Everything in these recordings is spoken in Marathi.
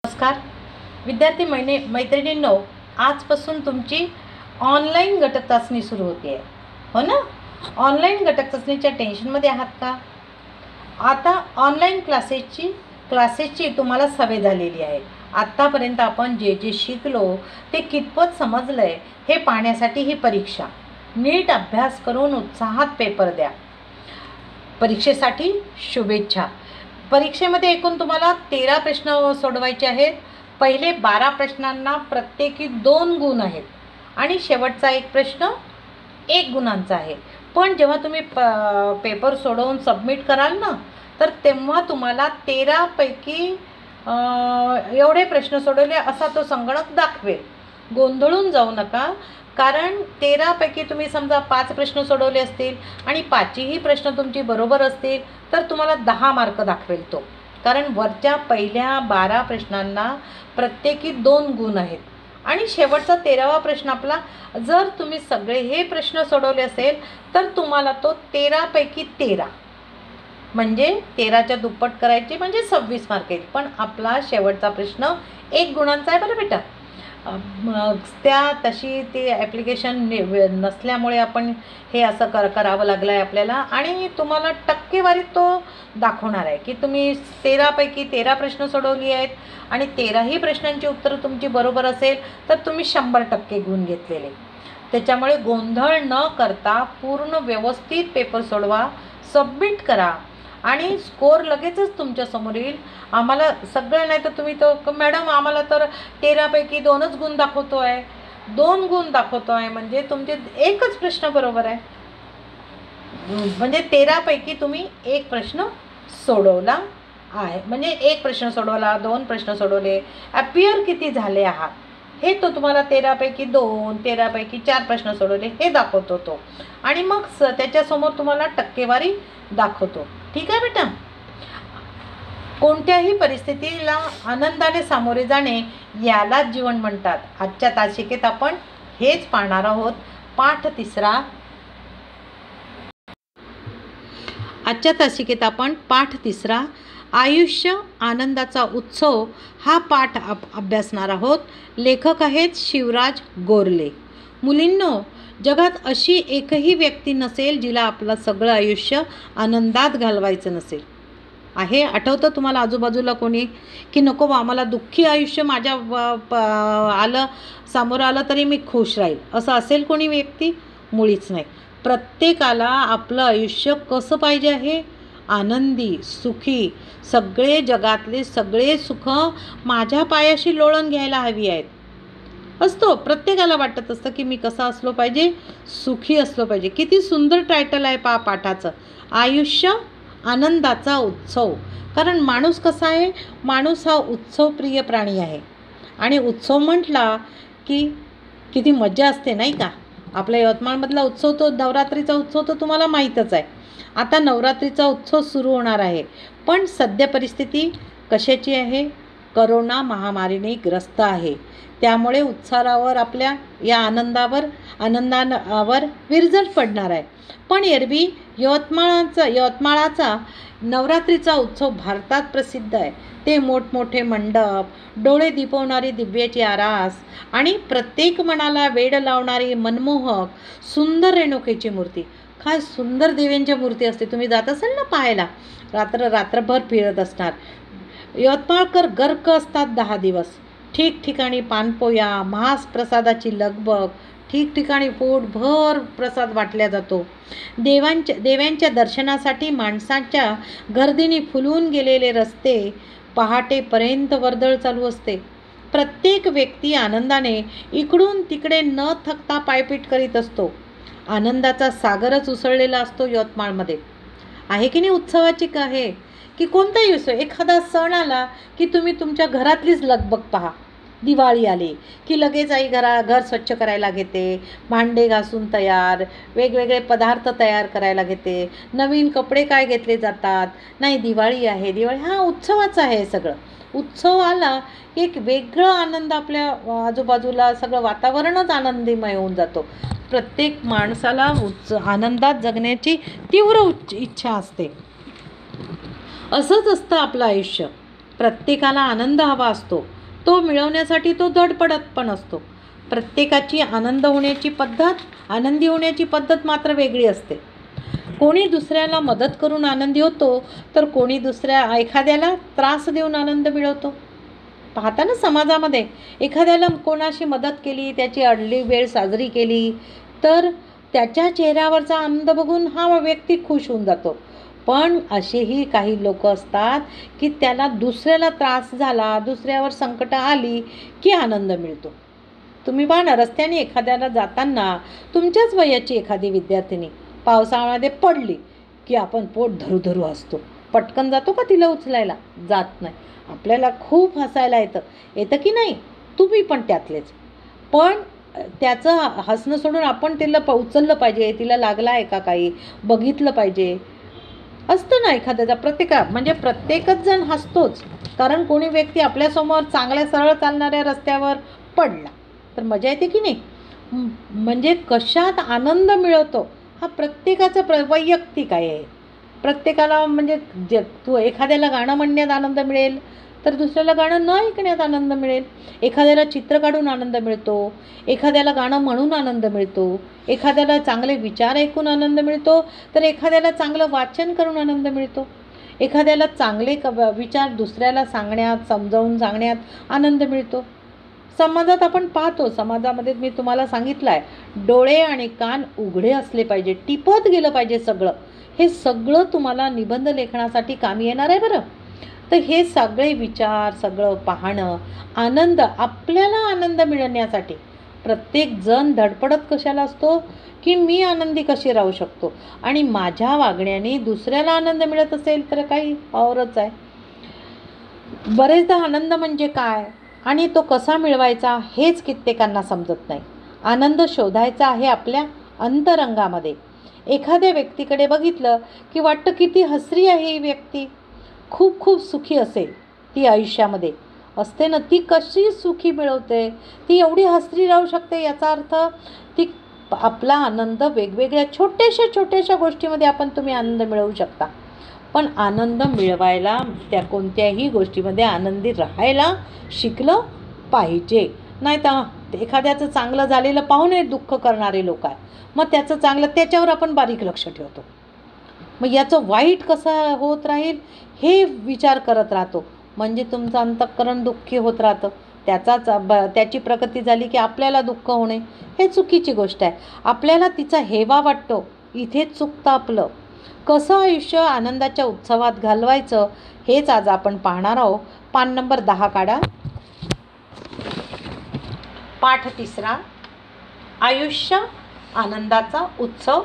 नमस्कार विद्यार्थी मैत्रिणींनो, आजपासून तुमची ऑनलाईन घटक चाचणी सुरू होते आहे, हो ना? ऑनलाईन घटक चाचणीच्या टेन्शनमध्ये आहात का? आता ऑनलाईन क्लासेसची तुम्हाला सवय झालेली आहे. आत्तापर्यंत आपण जे जे शिकलो ते कितपत समजलं आहे हे पाहण्यासाठी ही परीक्षा. नीट अभ्यास करून उत्साहात पेपर द्या. परीक्षेसाठी शुभेच्छा. परीक्षेमध्ये एकूण तुम्हाला 13 प्रश्न सोडवायचे आहेत. पहिले 12 प्रश्नांना प्रत्येकी 2 गुण आहेत आणि शेवटचा एक प्रश्न 1 गुणांचा आहे. पण जेव्हा तुम्ही पेपर सोडवून सबमिट कराल ना, तर तेव्हा तुम्हाला 13 पैकी एवढे प्रश्न सोडवले असा तो संगणक दाखवेल. गोंधळून जाऊ नका, कारण 13 पैकी तुम्ही समजा 5 प्रश्न सोडवले असतील आणि 5ही प्रश्न तुमची बरोबर असतील तर तुम्हाला 10 मार्क दाखवेल तो. कारण वरच्या पहिल्या 12 प्रश्नांना प्रत्येकी 2 गुण आहेत आणि शेवटचा 13वा प्रश्न आपला, जर तुम्ही सगळे हे प्रश्न सोडवले असेल तर तुम्हाला तो 13 पैकी 13 म्हणजे 13च्या दुप्पट करायचे म्हणजे 26 मार्क येईल. पण आपला शेवटचा प्रश्न 1 गुणांचा आहे बरं बेटा. तशी ती ॲप्लिकेशन नसल्यामुळे आपण हे असं करावं लागलं आहे आपल्याला. आणि तुम्हाला टक्केवारीत तो दाखवणार आहे की तुम्ही 13 पैकी 13 प्रश्न सोडवली आहेत आणि 13ही प्रश्नांची उत्तरं तुमची बरोबर असेल तर तुम्ही 100% गुण घेतलेले. त्याच्यामुळे गोंधळ न करता पूर्ण व्यवस्थित पेपर सोडवा, सबमिट करा आणि स्कोअर लगेचच तुमच्यासमोर येईल. आम्हाला सगळं नाही तर तुम्ही तो मॅडम आम्हाला तर 13 पैकी 2च गुण दाखवतो आहे, 2 गुण दाखवतो आहे म्हणजे तुमचे एकच प्रश्न बरोबर आहे. म्हणजे 13 पैकी तुम्ही 1 प्रश्न सोडवला आहे. म्हणजे 1 प्रश्न सोडवला, 2 प्रश्न सोडवले, अपियर किती झाले आहात हे तो तुम्हाला 13 पैकी 2, 13 पैकी 4 प्रश्न सोडवले हे दाखवतो तो. आणि मग त्याच्यासमोर तुम्हाला टक्केवारी दाखवतो. ठीक आहे बेटा. कोणत्याही परिस्थितीला आनंदाने सामोरे जाणे यालाच जीवन म्हणतात. आजच्या तासिकेत आपण हेच पाहणार आहोत. पाठ 3. आजच्या तासिकेत आपण पाठ 3 आयुष्य आनंदाचा उत्सव हा पाठ अभ्यासणार आहोत. लेखक आहेत शिवराज गोरले. मुलींनो, जगात अशी एकही व्यक्ती नसेल जिला आपलं सगळं आयुष्य आनंदात घालवायचं नसेल. आहे आठवतं तुम्हाला आजूबाजूला कोणी की नको बा आम्हाला दुःखी आयुष्य माझ्या समोर आलं तरी मी खुश राहील असं असेल कोणी व्यक्ती? मुळीच नाही. प्रत्येकाला आपलं आयुष्य कसं पाहिजे आहे? आनंदी, सुखी. सगळे जगातले सगळे सुख माझ्या पायाशी लोळण घ्यायला हवी आहेत असतो. प्रत्येकाला वाटत असतं की मी कसा असलो पाहिजे? सुखी असलो पाहिजे. किती सुंदर टायटल आहे पाठाचं, आयुष्य आनंदाचा उत्सव. कारण माणूस कसा आहे? माणूस हा उत्सवप्रिय प्राणी आहे आणि उत्सव म्हटला की किती मजा असते नाही का? आपल्या यवतमाळमधला उत्सव तो नवरात्रीचा उत्सव तो तुम्हाला माहीतच आहे. आता नवरात्रीचा उत्सव सुरू होणार आहे. पण सध्या परिस्थिती कशाची आहे? करोना महामारीने ग्रस्त आहे. त्यामुळे उत्साहावर आपल्या या आनंदावर विरजण पडणार आहे. पण एरवी यवतमाळाचा नवरात्रीचा उत्सव भारतात प्रसिद्ध आहे. ते मोठमोठे मंडप, डोळे दिपवणारी दिव्याची आरास आणि प्रत्येक मनाला वेड लावणारी मनमोहक सुंदर रेणुकेची मूर्ती. काय सुंदर देवींच्या मूर्ती असते. तुम्ही जात असाल ना पाहायला, रात्रभर फिरत असणार. यवतमाळकर गर्क असतात 10 दिवस. ठिकठिकाणी पानपोया, महाप्रसादाची लगबग, ठिकठिकाणी पोटभर प्रसाद वाटला जातो. देवांच्या दर्शनासाठी माणसांच्या गर्दीने फुलून गेलेले रस्ते पहाटेपर्यंत वर्दळ चालू असते. प्रत्येक व्यक्ती आनंदाने इकडून तिकडे न थकता पायपीट करीत असतो. आनंदाचा सागरच उसळलेला असतो यवतमाळमध्ये. आहे की नाही? उत्सवाची आहे की कोणताही असो, एखादा सण आला की तुम्ही तुमच्या घरातलीच लगबग पहा. दिवाळी आली की लगेच आई घर स्वच्छ करायला घेते, भांडे घासून तयार, वेगवेगळे पदार्थ तयार करायला घेते, नवीन कपडे काय घेतले जातात. नाही, दिवाळी आहे, दिवाळी हा उत्सवाचं आहे. सगळं उत्सव आला की एक वेगळं आनंद आपल्या आजूबाजूला सगळं वातावरणच आनंदीमय होऊन जातो. प्रत्येक माणसाला आनंदात जगण्याची तीव्र इच्छा असते. असंच असतं आपलं आयुष्य. प्रत्येकाला आनंद हवा असतो, तो मिळवण्यासाठी तो धडपडत पण असतो. प्रत्येकाची आनंद होण्याची पद्धत, आनंदी होण्याची पद्धत मात्र वेगळी असते. कोणी दुसऱ्याला मदत करून आनंदी होतो, तर कोणी एखाद्याला त्रास देऊन आनंद मिळवतो. पाहता ना, समाजामध्ये एखाद्याला कोणाशी मदत केली, त्याची अडली वेळ साजरी केली, तर त्याच्या चेहऱ्यावरचा आनंद बघून हा व्यक्ती खुश होऊन जातो. पण असेही काही लोक असतात की त्याला दुसऱ्याला त्रास झाला, दुसऱ्यावर संकट आली की आनंद मिळतो. तुम्ही पहा ना, रस्त्याने एखाद्याला जाताना तुमच्याच वयाची एखादी विद्यार्थिनी पावसाळ्यामध्ये पडली की आपण पोट धरू धरू हसतो. पटकन जातो का तिला उचलायला? जात नाही. आपल्याला खूप हसायला येतं की नाही? तुम्ही पण त्यातलेच. पण त्याचं हसणं सोडून आपण तिला उचललं पाहिजे, तिला लागला आहे का काही बघितलं पाहिजे. असतं ना एखाद्याचा, प्रत्येकच जण हसतोच. कारण कोणी व्यक्ती आपल्यासमोर चांगल्या सरळ चालणाऱ्या रस्त्यावर पडला तर मजा येते की नाही? म्हणजे कशात आनंद मिळवतो हा प्रत्येकाचा वैयक्तिक आहे. प्रत्येकाला तू एखाद्याला गाणं म्हणण्यात आनंद मिळेल, तर दुसऱ्याला गाणं न ऐकण्यात आनंद मिळेल. एखाद्याला चित्र काढून आनंद मिळतो, एखाद्याला गाणं म्हणून आनंद मिळतो, एखाद्याला चांगले विचार ऐकून आनंद मिळतो, तर एखाद्याला चांगलं वाचन करून आनंद मिळतो. एखाद्याला चांगले विचार दुसऱ्याला सांगण्यात, समजावून सांगण्यात आनंद मिळतो. समाजात आपण पाहतो, समाजामध्ये मी तुम्हाला सांगितलं आहे, डोळे आणि कान उघडे असले पाहिजे, टिपत गेलं पाहिजे सगळं. हे सगळं तुम्हाला निबंध लेखनासाठी कामी येणार आहे बरं. तर हे सगळे विचार, सगळं पाहणं, आनंद, आपल्याला आनंद मिळण्यासाठी प्रत्येक जण धडपडत कशाला असतो की मी आनंदी कशी राहू शकतो, आणि माझ्या वागण्याने दुसऱ्याला आनंद मिळत असेल तर काही औरच आहे. बरेचदा आनंद म्हणजे काय आणि तो कसा मिळवायचा हेच कित्येकांना समजत नाही. आनंद शोधायचा आहे आपल्या अंतरंगामध्ये. एखाद्या व्यक्तीकडे बघितलं की वाटतं किती हसरी आहे ही व्यक्ती, खूप खूप सुखी असेल ती आयुष्यामध्ये असते ना. ती कशी सुखी मिळवते, ती एवढी हसरी राहू शकते, याचा अर्थ ती आपला आनंद वेगवेगळ्या छोट्याशा गोष्टीमध्ये तुम्ही आनंद मिळवू शकता. पण आनंद मिळवायला त्या कोणत्याही गोष्टीमध्ये आनंदी राहायला शिकलं पाहिजे. नाही तर एखाद्याचं चांगलं झालेलं पाहून दुःख करणारे लोक आहे, मग त्याचं चांगलं त्याच्यावर आपण बारीक लक्ष ठेवतो. मग याचं वाईट कसं होत राहील हे विचार करत राहतो, म्हणजे तुमचं अंतःकरण दुःखी होत राहतं. त्याची प्रगती झाली की आपल्याला दुःख होणे हे चुकीची गोष्ट आहे. आपल्याला तिचा हेवा वाटतो, इथेच चुकतं आपलं. कसं आयुष्य आनंदाच्या उत्सवात घालवायचं हेच आज आपण पाहणार आहोत. पान नंबर 10 काढा. पाठ 3, आयुष्य आनंदाचा उत्सव.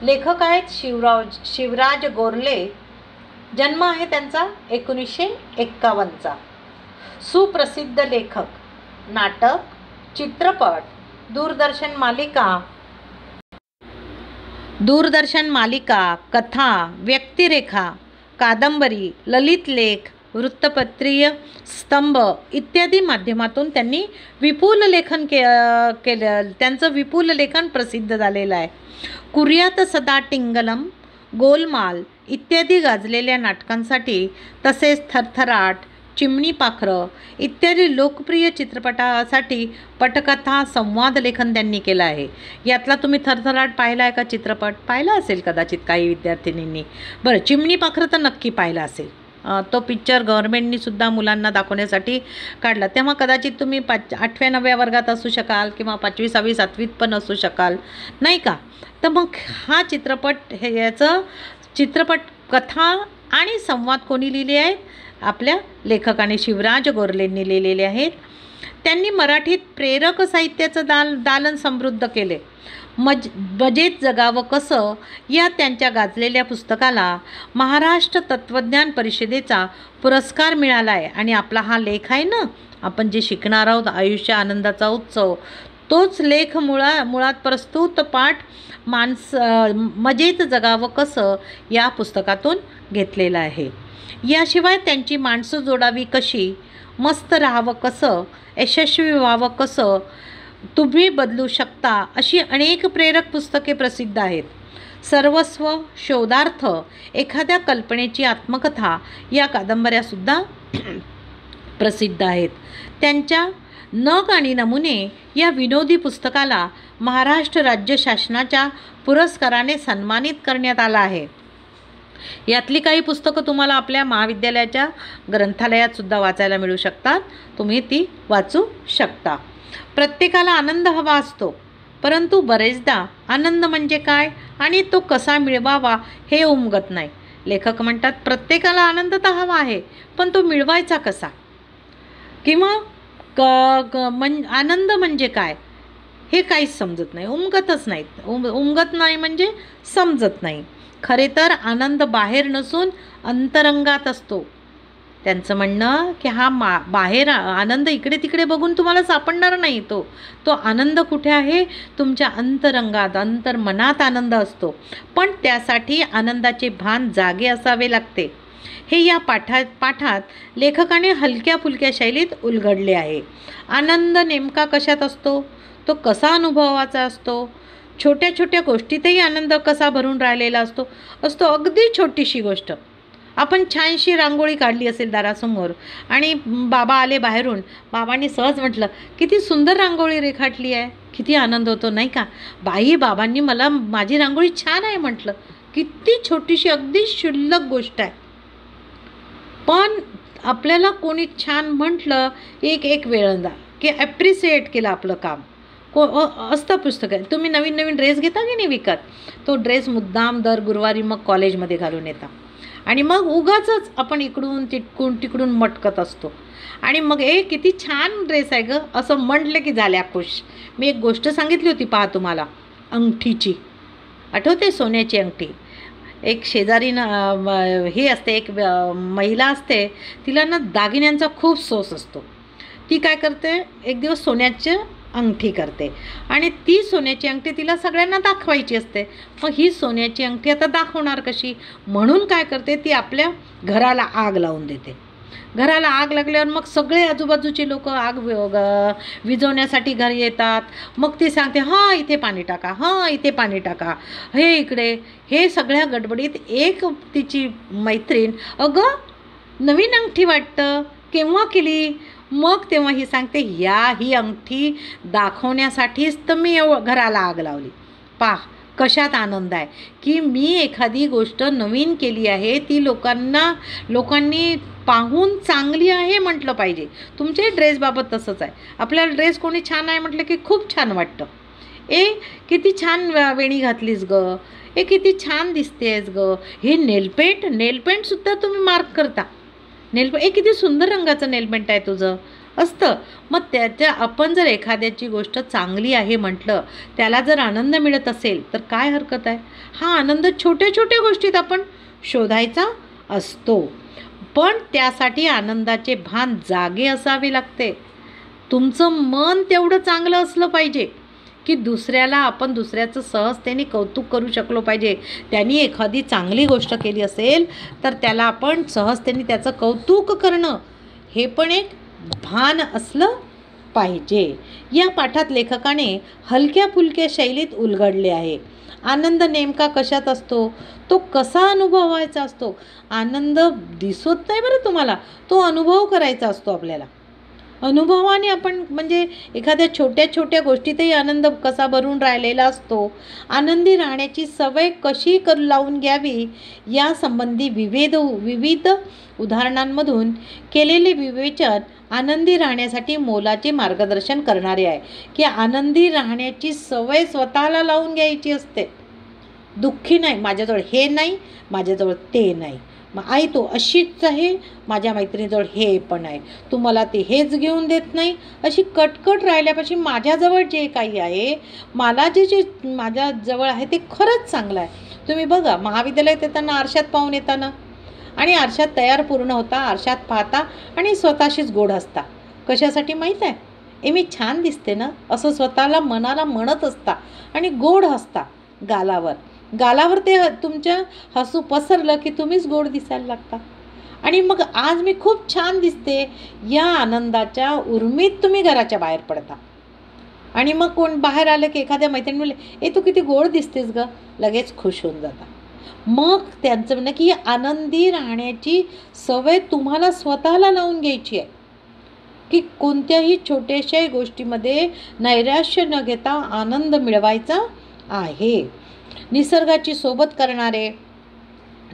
लेखक आहेत शिवराज गोरले. जन्म आहे त्यांचा 1951चा. सुप्रसिद्ध लेखक. नाटक, चित्रपट, दूरदर्शन मालिका, कथा, व्यक्तिरेखा, कादंबरी, ललित लेख, वृत्तपत्रीय स्तंभ इत्यादी माध्यमातून त्यांनी विपुल लेखन केलं. त्यांचं विपुल लेखन प्रसिद्ध झालेलं आहे. कुर्यात सदा टिंगलम, गोलमाल इत्यादी गाजलेल्या नाटकांसाठी, तसेच थरथराट, चिमणी पाखरं इत्यादी लोकप्रिय चित्रपटासाठी पटकथा, संवाद लेखन त्यांनी केलं आहे. यातला तुम्ही थरथराट पाहिला आहे का? चित्रपट पाहिला असेल कदाचित काही विद्यार्थिनींनी. बरं, चिमणी पाखरं तर नक्की पाहिला असेल. तो पिक्चर गव्हर्नमेंटनी सुद्धा मुलांना दाखवण्यासाठी काढला. तेव्हा कदाचित तुम्ही 8व्या-9व्या वर्गात असू शकाल किंवा 5वी, 6वी, 7वीत पण असू शकाल, नाही का? तर मग हा याचं चित्रपट, कथा आणि संवाद कोणी लिहिले आहेत? आपल्या लेखकाने शिवराज गोरलेंनी लिहिलेले आहेत. त्यांनी मराठीत प्रेरक साहित्याचं दालन समृद्ध केले. मजेत जगावं कसं या त्यांच्या गाजलेल्या पुस्तकाला महाराष्ट्र तत्त्वज्ञान परिषदेचा पुरस्कार मिळाला आहे. आणि आपला हा लेख आहे ना, आपण जे शिकणार आहोत, आयुष्य आनंदाचा उत्सव, तोच लेख मुळात प्रस्तुत पाठ मजेत जगावं कसं या पुस्तकातून घेतलेला आहे. याशिवाय त्यांची माणसं जोडावी कशी, मस्त राहावं कसं, यशस्वी व्हावं कसं, तुम्ही बदलू शकता अशी अनेक प्रेरक पुस्तके प्रसिद्ध आहेत. सर्वस्व, शोधार्थ, एखाद्या कल्पनेची आत्मकथा या कादंबऱ्यासुद्धा प्रसिद्ध आहेत. त्यांच्या नग आणि नमुने या विनोदी पुस्तकाला महाराष्ट्र राज्य शासनाच्या पुरस्काराने सन्मानित करण्यात आला आहे. यातली काही पुस्तकं तुम्हाला आपल्या महाविद्यालयाच्या ग्रंथालयात सुद्धा वाचायला मिळू शकतात. तुम्ही ती वाचू शकता. प्रत्येकाला आनंद हवा असतो, परंतु बरेचदा आनंद म्हणजे काय आणि तो कसा मिळवावा हे उमगत नाही. लेखक म्हणतात प्रत्येकाला आनंद तर हवा आहे, पण तो मिळवायचा कसा, किंवा आनंद म्हणजे काय हे काहीच समजत नाही, उमगतच नाहीत. उमगत नाही म्हणजे समजत नाही. खरे तर आनंद बाहेर नसून अंतरंगात असतो. त्यांचं म्हणणं की हा बाहेर आनंद इकडे तिकडे बघून तुम्हाला सापडणार नाही. तो आनंद कुठे आहे? तुमच्या अंतरंगात, अंतर्मनात आनंद असतो. पण त्यासाठी आनंदाचे भान जागे असावे लागते. हे या पाठात लेखकाने हलक्या फुलक्या शैलीत उलगडले आहे. आनंद नेमका कशात असतो, तो कसा अनुभवाचा असतो, छोट्या छोट्या गोष्टीतही आनंद कसा भरून राहिलेला असतो. अगदी छोटीशी गोष्ट, आपण छानशी रांगोळी काढली असेल दारासमोर आणि बाबा आले बाहेरून, बाबांनी सहज म्हटलं किती सुंदर रांगोळी रेखाटली आहे, किती आनंद होतो नाही का? बाबांनी मला माझी रांगोळी छान आहे म्हटलं. किती छोटीशी अगदी क्षुल्लक गोष्ट आहे, पण आपल्याला कोणी छान म्हटलं एक वेळंदा की ॲप्रिसिएट केलं आपलं काम. असतं पुस्तक आहे. तुम्ही नवीन नवीन ड्रेस घेता की नाही विकत, तो ड्रेस मुद्दाम दर गुरुवारी मग कॉलेजमध्ये घालून येता आणि मग उगाचच आपण इकडून तिकडून मटकत असतो आणि मग किती छान ड्रेस आहे गं असं म्हटलं की झाल्या खुश. मी एक गोष्ट सांगितली होती पहा तुम्हाला, अंगठीची. आठवते? सोन्याची अंगठी. एक शेजारीनं हे असते, एक महिला असते, तिला ना दागिन्यांचा खूप सोस असतो. ती काय करते, एक दिवस सोन्याची अंगठी करते आणि ती सोन्याची अंगठी तिला सगळ्यांना दाखवायची असते. मग ही सोन्याची अंगठी आता दाखवणार कशी, म्हणून काय करते, ती आपल्या घराला आग लावून देते. घराला आग लागल्यावर मग सगळे आजूबाजूचे लोक आग विझवण्यासाठी घरी येतात. मग ती सांगते हां इथे पाणी टाका, हां इथे पाणी टाका, हे इकडे. हे सगळ्या गडबडीत एक तिची मैत्रीण, अगं नवीन अंगठी वाटतं, केव्हा केली? मग तेव्हा ही सांगते ही अंगठी दाखवण्यासाठीच तर मी घराला आग लावली. पहा कशात आनंद आहे की मी एखादी गोष्ट नवीन केली आहे, ती लोकांनी पाहून चांगली आहे म्हटलं पाहिजे. तुमच्या ड्रेसबाबत तसंच आहे. आपल्याला ड्रेस कोणी छान आहे म्हटलं की खूप छान वाटतं. किती छान वेणी घातलीस गं, किती छान दिसतेस गं. हे नेलपेंटसुद्धा तुम्ही मार्क करता. किती सुंदर रंगाचं नेलपेंट आहे तुझं असतं. मग आपण जर एखाद्याची गोष्ट चांगली आहे म्हटलं, त्याला जर आनंद मिळत असेल तर काय हरकत आहे? हा आनंद छोट्या छोट्या गोष्टीत आपण शोधायचा असतो. पण त्यासाठी आनंदाचे भान जागे असावे लागते. तुमचं मन तेवढं चांगलं असलं पाहिजे की आपण दुसऱ्याचं सहजतेने कौतुक करू शकलो पाहिजे. त्यांनी एखादी चांगली गोष्ट केली असेल तर त्याला आपण सहजतेने त्याचं कौतुक करणं, हे पण एक भान असलं पाहिजे. या पाठात लेखकाने हलक्या फुलक्या शैलीत उलगडले आहे. आनंद नेमका कशात असतो, तो कसा अनुभवायचा असतो. आनंद दिसत नाही बरं तुम्हाला, तो अनुभव करायचा असतो आपल्याला. अनुभवाने आपण म्हणजे एखाद्या छोट्या छोट्या गोष्टीतही आनंद कसा भरून राहिलेला असतो. आनंदी राहण्याची सवय कशी लावून घ्यावी यासंबंधी विविध उदाहरणांमधून केलेले विवेचन आनंदी राहण्यासाठी मोलाचे मार्गदर्शन करणारे आहे. की आनंदी राहण्याची सवय स्वतःला लावून घ्यायची असते. दुःखी नाही, माझ्याजवळ हे नाही, माझ्याजवळ ते नाही, मग आई तू अशीच आहे, माझ्या मैत्रिणीजवळ हे पण आहे, तू मला ते हेच घेऊन देत नाही, अशी कटकट राहिल्यापाशी माझ्याजवळ जे काही आहे, मला जे माझ्याजवळ आहे ते खरंच चांगलं आहे. तुम्ही बघा महाविद्यालयात येताना आरशात पाहून येताना आणि आरशात तयार पूर्ण होता, आरशात पाहता आणि स्वतःशीच गोड हसता. कशासाठी माहीत आहे? मी छान दिसते ना असं स्वतःला मनाला म्हणत असता आणि गोड हसता. गालावर ते तुमच्या हसू पसरलं की तुम्हीच गोड दिसायला लागता आणि मग आज मी खूप छान दिसते या आनंदाच्या उर्मीत तुम्ही घराच्या बाहेर पडता. आणि मग कोण बाहेर आलं की एखाद्या मैत्रिणी म्हणले तू किती गोड दिसतेस गं, लगेच खुश होऊन जाता. मग त्यांचं म्हणणं की आनंदी राहण्याची सवय तुम्हाला स्वतःला लावून घ्यायची आहे, की कोणत्याही छोट्याशा गोष्टीमध्ये नैराश्य न घेता आनंद मिळवायचा आहे. निसर्गाची सोबत करणारे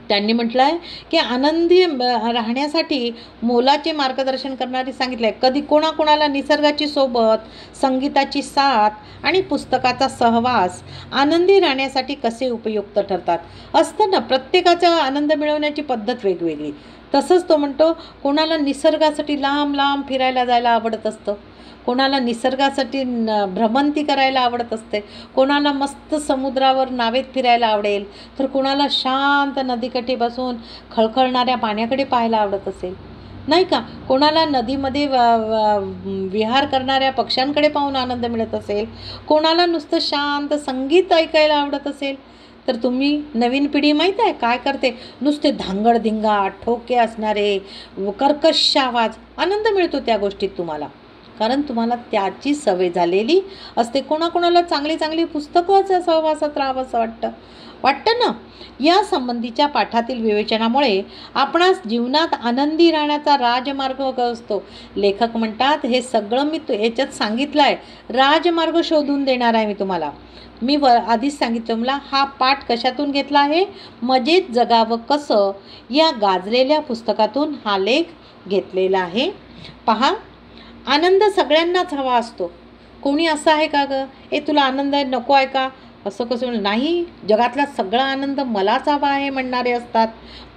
त्यांनी म्हटलं आहे की आनंदी राहण्यासाठी मोलाचे मार्गदर्शन करणारे सांगितले आहे. कधी कोणाकोणाला निसर्गाची सोबत, संगीताची साथ आणि पुस्तकाचा सहवास आनंदी राहण्यासाठी कसे उपयुक्त ठरतात. असतं ना, प्रत्येकाचा आनंद मिळवण्याची पद्धत वेगवेगळी. तसंच तो म्हणतो कोणाला निसर्गासाठी लांब लांब फिरायला जायला आवडत असतं, कोणाला निसर्गासाठी भ्रमंती करायला आवडत असते, कोणाला मस्त समुद्रावर नावेत फिरायला आवडेल, तर कोणाला शांत नदीकाठी बसून खळखळणाऱ्या पाण्याकडे पाहायला आवडत असेल, नाही का. कोणाला नदीमध्ये विहार करणाऱ्या पक्ष्यांकडे पाहून आनंद मिळत असेल, कोणाला नुसतं शांत संगीत ऐकायला आवडत असेल. तर तुम्ही नवीन पिढी माहीत आहे काय करते, नुसते धांगडधिंगा, ठोके असणारे कर्कश आवाज, आनंद मिळतो त्या गोष्टीत तुम्हाला, कारण तुम्हाला त्याची सवय झालेली असते. कोणाकोणाला चांगली चांगली पुस्तकाच्या सहवासात राहावंसं वाटतं ना. या संबंधीच्या पाठातील विवेचनामुळे आपणास जीवनात आनंदी राहण्याचा राजमार्ग असतो. लेखक म्हणतात हे सगळं मी याच्यात सांगितलं आहे, राजमार्ग शोधून देणार आहे मी तुम्हाला. मी आधीच सांगितलं मला हा पाठ कशातून घेतला आहे, मजेत जगावं कसं या गाजलेल्या पुस्तकातून हा लेख घेतलेला आहे. पहा, आनंद सगळ्यांनाच हवा असतो. कोणी असं आहे का गं, तुला आनंद आहे नको आहे का, असं कसं नाही. जगातला सगळा आनंद मलाच हवा आहे म्हणणारे असतात.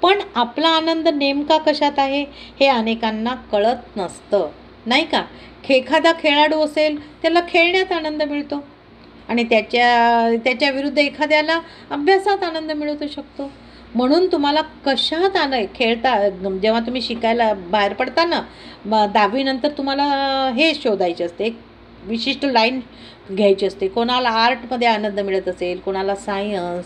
पण आपला आनंद नेमका कशात आहे हे अनेकांना कळत नसतं, नाही का. एखादा खेळाडू असेल त्याला खेळण्यात आनंद मिळतो आणि त्याच्या विरुद्ध एखाद्याला अभ्यासात आनंद मिळू शकतो. म्हणून तुम्हाला कशात खेळता, जेव्हा तुम्ही शिकायला बाहेर पडता ना 10वी नंतर तुम्हाला हे शोधायचे असते, एक विशिष्ट लाईन घ्यायची असते. कोणाला आर्टमध्ये आनंद मिळत असेल, कोणाला सायन्स,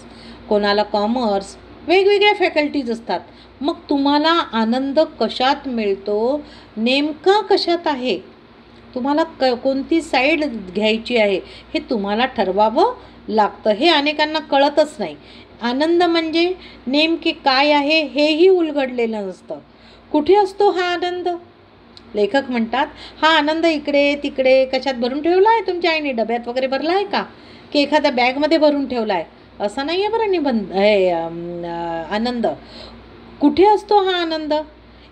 कोणाला कॉमर्स, वेगवेगळ्या फॅकल्टीज असतात. मग तुम्हाला आनंद कशात मिळतो, नेमका कशात आहे, तुम्हाला कोणती साईड घ्यायची आहे हे तुम्हाला ठरवावं लागतं. हे अनेकांना कळतच नाही. आनंद म्हणजे नेमके काय आहे हेही उलगडलेलं नसतं. कुठे असतो हा आनंद? लेखक म्हणतात हा आनंद इकडे तिकडे कशात भरून ठेवला आहे, तुमच्या आईने डब्यात वगैरे भरला आहे का, की एखाद्या बॅगमध्ये भरून ठेवला आहे, असं नाही आहे बरं. आनंद कुठे असतो हा आनंद?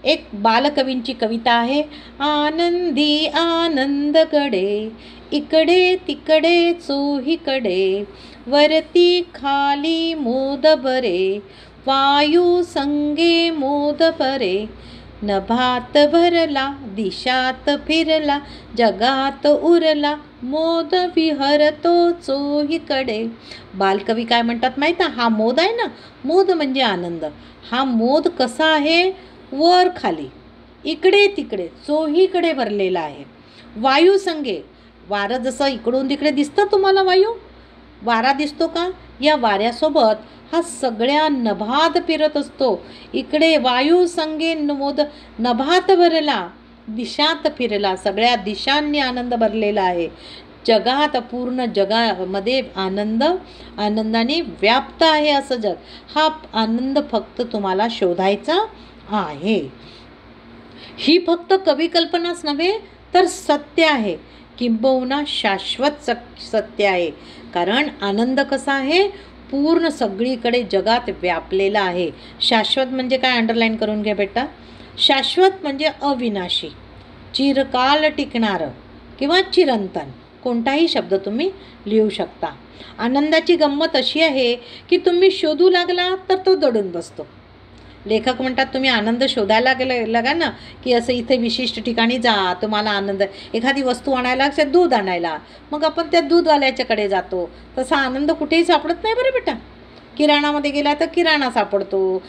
एक बालकवींची कविता आहे, आनंदी आनंदकडे इकडे तिकडे चोहीकडे, वरती खाली मोद बरे, वायू संगे मोद बरे, नभात भरला दिशात फिरला, जगात उरला मोद विहरतो चोहीकडे. बालकवी काय म्हणतात माहीत आहे, हा मोद आहे ना, मोद म्हणजे आनंद. हा मोद कसा आहे, वर खाली इकडे तिकडे चोहीकडे भरलेला आहे. वायू संगे, वारं जसं इकडून तिकडे दिसतं तुम्हाला, वारा दिसतो का, या वाऱ्यासोबत हा सगळ्या नभात फिरत असतो. इकडे वायू संगे मोद, नभात भरला दिशात फिरला, सगळ्या दिशांनी आनंद भरलेला आहे. जगात, पूर्ण जगामध्ये आनंदाने व्याप्त आहे असं जग. हा आनंद फक्त तुम्हाला शोधायचा आहे. ही फक्त कवी कल्पनाच नव्हे तर सत्य आहे, किंबहुना शाश्वत सत्य आहे. कारण आनंद कसा आहे, पूर्ण सगळीकडे जगात व्यापलेला आहे. शाश्वत म्हणजे काय, अंडरलाईन करून घ्या बेटा. शाश्वत म्हणजे अविनाशी, चिरकाल टिकणारं किंवा चिरंतन, कोणताही शब्द तुम्ही लिहू शकता. आनंदाची गंमत अशी आहे की तुम्ही शोधू लागला तर तो दडून बसतो. लेखक म्हणतात तुम्ही आनंद शोधायला लागा ना, की असं इथे विशिष्ट ठिकाणी जा, तुम्हाला आनंद, एखादी वस्तू आणायला, दूध आणायला, मग आपण त्या दूधवाल्याच्याकडे जातो. तसा आनंद कुठेही सापडत नाही बरं बेटा. किराणामध्ये गेला तर किराणा सापडतो,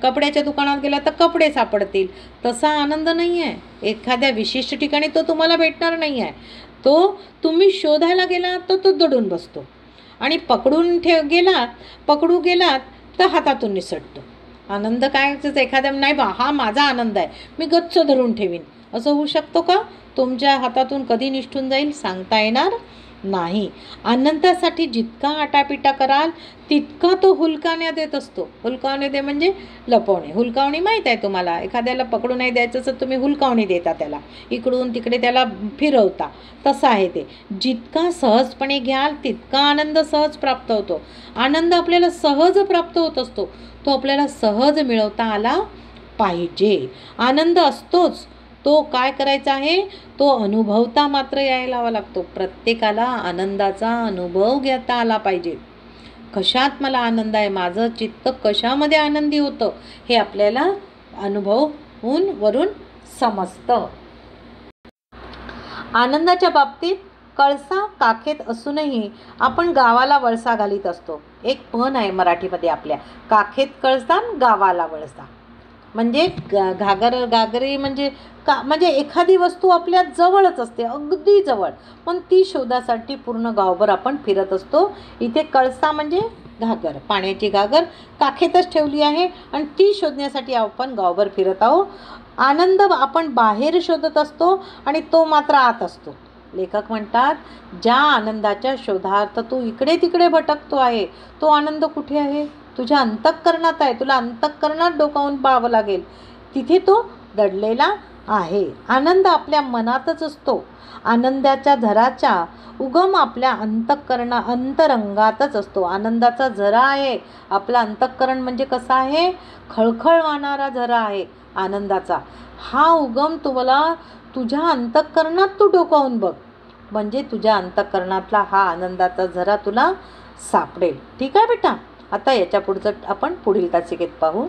कपड्याच्या दुकानात गेला तर कपडे सापडतील. तसा आनंद नाही आहे. एखाद्या विशिष्ट ठिकाणी तो तुम्हाला भेटणार नाही आहे. तो तुम्ही शोधायला गेलात तर तो दडून बसतो आणि पकडू गेलात तर हातातून निसटतो. आनंद काय, एखाद्या नाही बा हा माझा आनंद आहे, मी गच्च धरून ठेवीन, असं होऊ शकतो का? तुमच्या हातातून कधी निष्ठून जाईल सांगता येणार नाही. आनंदासाठी जितका आटापिटा कराल तितका तो हुलकावण्यात येत असतो. हुलकावणे दे म्हणजे लपवणे. हुलकावणी माहीत आहे तुम्हाला, एखाद्याला पकडू नाही द्यायचं तर तुम्ही हुलकावणी देता, त्याला इकडून तिकडे त्याला फिरवता. तसं आहे ते. जितका सहजपणे घ्याल तितका आनंद सहज प्राप्त होतो. आनंद आपल्याला सहज प्राप्त होत असतो, तो आपल्याला सहज मिळवता आला पाहिजे. आनंद असतोच, तो काय करायचा आहे, तो अनुभवता मात्र यायला हवा लागतो. प्रत्येकाला आनंदाचा अनुभव घेता आला पाहिजे. कशात मला आनंद आहे, माझं चित्त कशामध्ये आनंदी होतं, हे आपल्याला अनुभवून वरून समजतं. आनंदाच्या बाबतीत कळसा काखेत असूनही आपण गावाला वळसा घालीत असतो. एक म्हण आहे मराठीमध्ये आपल्या, काखेत कळसा गावाला वळसा. म्हणजे घागरी म्हणजे म्हणजे एखादी वस्तू आपल्या जवळच असते, अगदी जवळ, पण ती शोधासाठी पूर्ण गावभर आपण फिरत असतो. इथे कळसा म्हणजे घागर, पाण्याची घागर काखेतच ठेवली आहे आणि ती शोधण्यासाठी आपण गावभर फिरत आहोत. आनंद आपण बाहेर शोधत असतो आणि तो मात्र आत असतो. लेखक म्हणतात, ज्या आनंदाच्या शोधार्थ तू इकडे तिकडे भटकतो आहे, तो आनंद कुठे आहे? तुझ्या अंतःकरणात आहे. तुला अंतःकरणात डोकावून पाहावं लागेल, तिथे तो दडलेला आहे. आनंद आपल्या मनातच असतो. आनंदाच्या झराचा उगम आपल्या अंतरंगातच असतो. आनंदाचा झरा आहे आपला अंतःकरण. म्हणजे कसा आहे? खळखळ वाहणारा झरा आहे आनंदाचा. हा उगम तुम्हाला तुझ्या अंतःकरणात तू डोकावून बघ, म्हणजे तुझ्या अंतःकरणातला हा आनंदाचा झरा तुला सापडेल. ठीक आहे बेटा, आता याच्या पुढचं आपण पुढील तासिकेत पाहू.